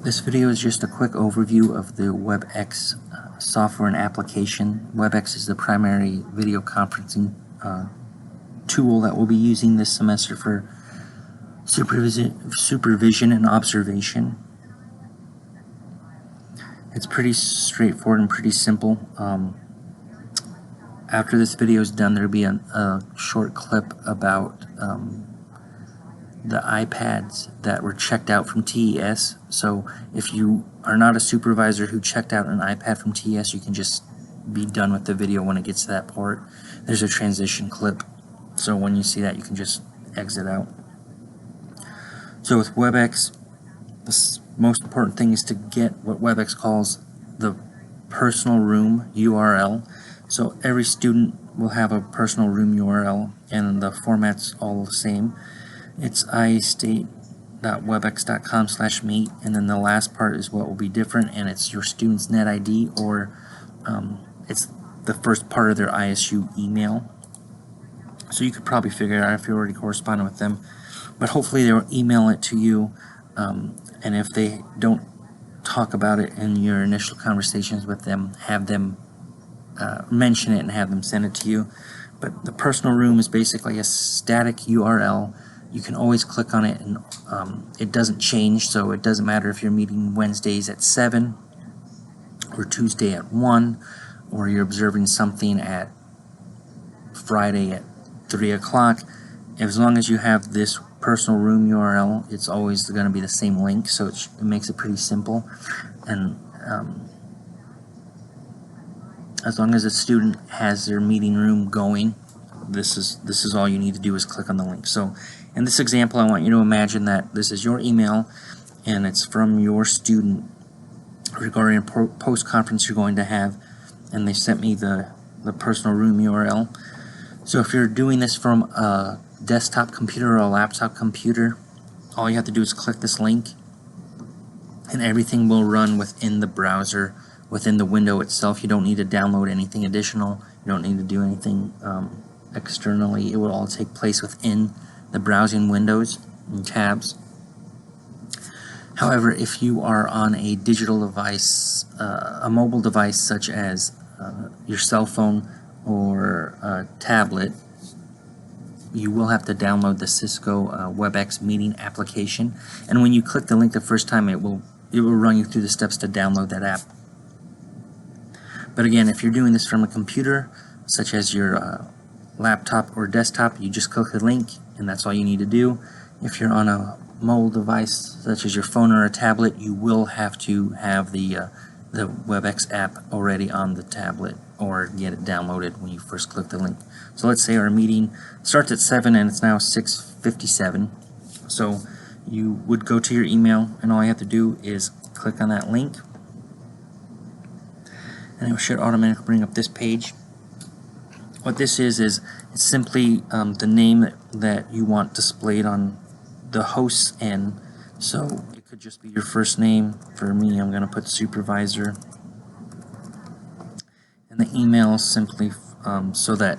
This video is just a quick overview of the Webex software and application. Webex is the primary video conferencing tool that we'll be using this semester for supervision and observation. It's pretty straightforward and pretty simple. After this video is done, there'll be a short clip about the iPads that were checked out from TES. So if you are not a supervisor who checked out an iPad from TES, you can just be done with the video when it gets to that part. There's a transition clip, so when you see that, you can just exit out. So with Webex, the most important thing is to get what Webex calls the personal room URL. So every student will have a personal room URL, and the format's all the same. It's iState.webex.com/meet, and then the last part is what will be different, and it's your student's net ID, or it's the first part of their ISU email. So you could probably figure it out if you're already corresponding with them, but hopefully they'll email it to you, and if they don't talk about it in your initial conversations with them, have them mention it and have them send it to you. But the personal room is basically a static URL. You can always click on it, and it doesn't change, so it doesn't matter if you're meeting Wednesdays at 7 or Tuesday at 1, or you're observing something at Friday at 3 o'clock. As long as you have this personal room URL, it's always going to be the same link, so it makes it pretty simple. And as long as a student has their meeting room going, this is all you need to do is click on the link. So in this example, I want you to imagine that this is your email and it's from your student regarding a post-conference you're going to have, and they sent me the personal room URL. So if you're doing this from a desktop computer or a laptop computer, all you have to do is click this link and everything will run within the browser, within the window itself. You don't need to download anything additional. You don't need to do anything externally. It will all take place within the browsing windows and tabs. However, if you are on a digital device, a mobile device such as your cell phone or a tablet, you will have to download the Cisco Webex meeting application. And when you click the link the first time, it will run you through the steps to download that app. But again, if you're doing this from a computer, such as your laptop or desktop, you just click the link, and that's all you need to do. If you're on a mobile device, such as your phone or a tablet, you will have to have the Webex app already on the tablet, or get it downloaded when you first click the link. So let's say our meeting starts at 7 and it's now 6:57. So you would go to your email, and all you have to do is click on that link, and it should automatically bring up this page. What this is it's simply the name that you want displayed on the host's end. So it could just be your first name. For me, I'm going to put supervisor. And the email is simply so that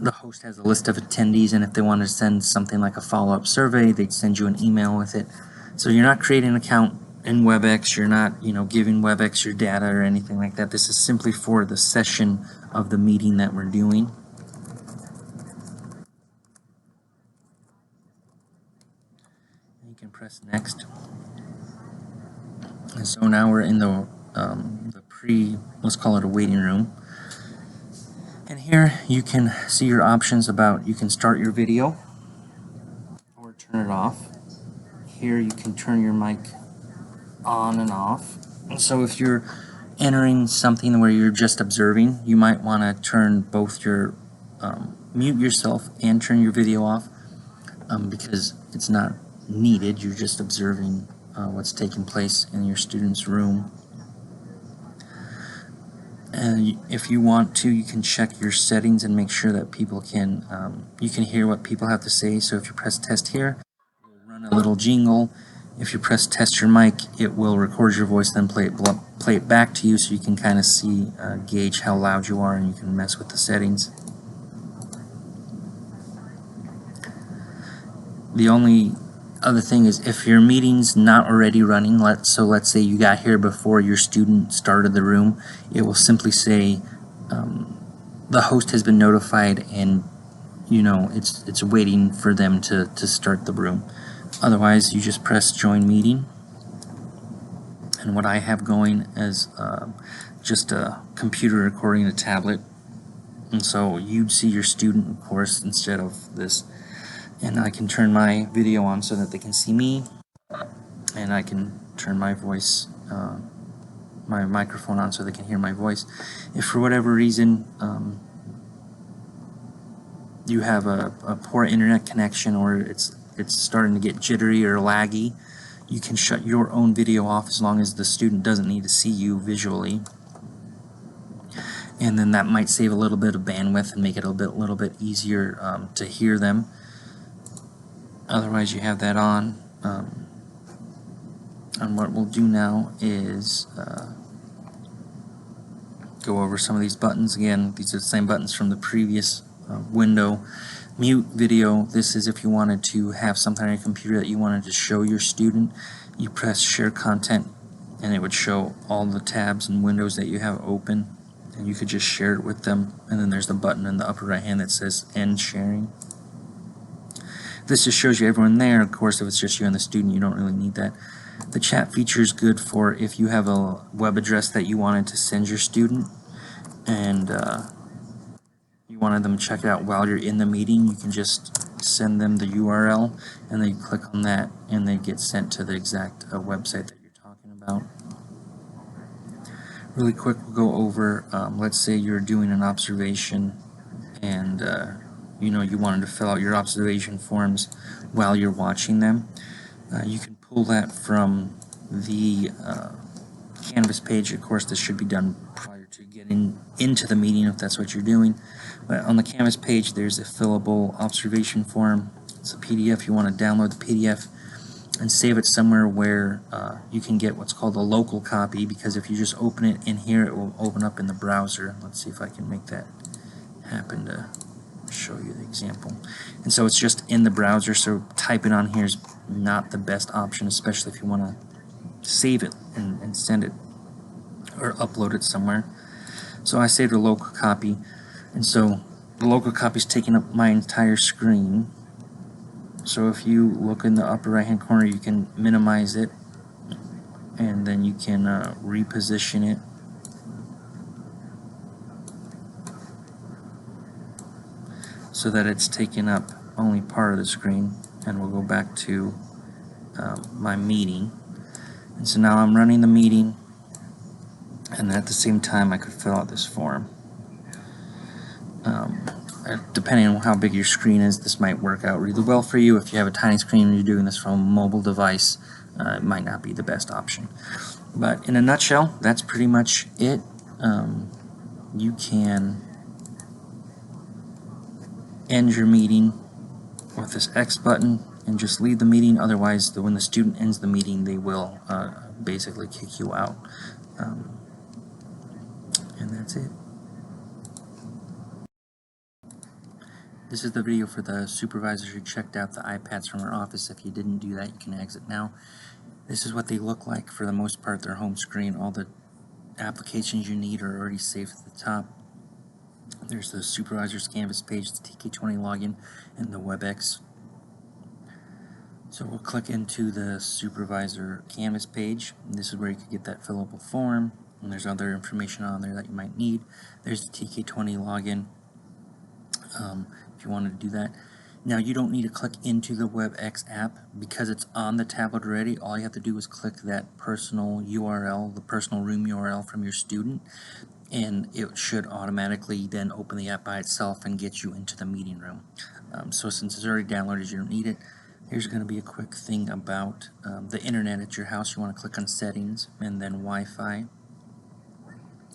the host has a list of attendees, and if they want to send something like a follow-up survey, they'd send you an email with it. So you're not creating an account in Webex, you're not giving Webex your data or anything like that. This is simply for the session of the meeting that we're doing. You can press next. And so now we're in the let's call it a waiting room. And here you can see your options about, you can start your video or turn it off. Here you can turn your mic on and off. So if you're entering something where you're just observing, you might want to turn both your mute yourself and turn your video off, because it's not needed. You're just observing what's taking place in your student's room. And if you want to, you can check your settings and make sure that people can you can hear what people have to say. So if you press test here, it will run a little jingle. If you press test your mic, it will record your voice, then play it back to you, so you can kind of see, gauge how loud you are, and you can mess with the settings. The only other thing is, if your meeting's not already running, let's say you got here before your student started the room, it will simply say the host has been notified, and it's waiting for them to start the room. Otherwise, you just press join meeting. And what I have going is just a computer recording, a tablet, and so you'd see your student, of course, instead of this. And I can turn my video on so that they can see me, and I can turn my voice, my microphone on so they can hear my voice. If for whatever reason you have a poor internet connection, or it's starting to get jittery or laggy, you can shut your own video off as long as the student doesn't need to see you visually. And then that might save a little bit of bandwidth and make it a little bit easier to hear them. Otherwise, you have that on. And what we'll do now is go over some of these buttons. Again, these are the same buttons from the previous window. Mute video. This is if you wanted to have something on your computer that you wanted to show your student. You press share content, and it would show all the tabs and windows that you have open, and you could just share it with them. And then there's the button in the upper right hand that says end sharing. This just shows you everyone there. Of course, if it's just you and the student, you don't really need that. The chat feature is good for if you have a web address that you wanted to send your student, and you wanted them to check it out while you're in the meeting. You can just send them the URL, and they click on that, and they get sent to the exact website that you're talking about. Really quick, we'll go over, let's say you're doing an observation, and you wanted to fill out your observation forms while you're watching them. You can pull that from the Canvas page. Of course, this should be done prior to getting into the meeting if that's what you're doing. But on the Canvas page, there's a fillable observation form. It's a PDF. You want to download the PDF and save it somewhere where you can get what's called a local copy, because if you just open it in here, it will open up in the browser. Let's see if I can make that happen to show you the example. And so it's just in the browser, so typing on here is not the best option, especially if you want to save it and send it or upload it somewhere. So I saved a local copy, and so the local copy is taking up my entire screen. So if you look in the upper right hand corner, you can minimize it, and then you can reposition it. So that it's taking up only part of the screen. And we'll go back to my meeting. And so now I'm running the meeting, and at the same time I could fill out this form. Depending on how big your screen is, this might work out really well for you. If you have a tiny screen and you're doing this from a mobile device, it might not be the best option. But in a nutshell, that's pretty much it. You can end your meeting with this X button and just leave the meeting. Otherwise, when the student ends the meeting, they will basically kick you out. And that's it. This is the video for the supervisors who checked out the iPads from our office. If you didn't do that, you can exit now. This is what they look like for the most part, their home screen. All the applications you need are already saved at the top. There's the Supervisors Canvas page, the TK20 login, and the Webex. So we'll click into the Supervisor Canvas page, and this is where you can get that fillable form, and there's other information on there that you might need. There's the TK20 login, if you wanted to do that. Now you don't need to click into the Webex app because it's on the tablet already. All you have to do is click that personal URL, the personal room URL from your student, and it should automatically then open the app by itself and get you into the meeting room. So since it's already downloaded, you don't need it. Here's going to be a quick thing about the internet at your house. You want to click on settings and then Wi-Fi,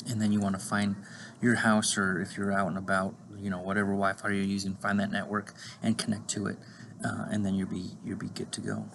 and then you want to find your house, or if you're out and about, whatever Wi-Fi you're using, find that network and connect to it, and then you'll be good to go.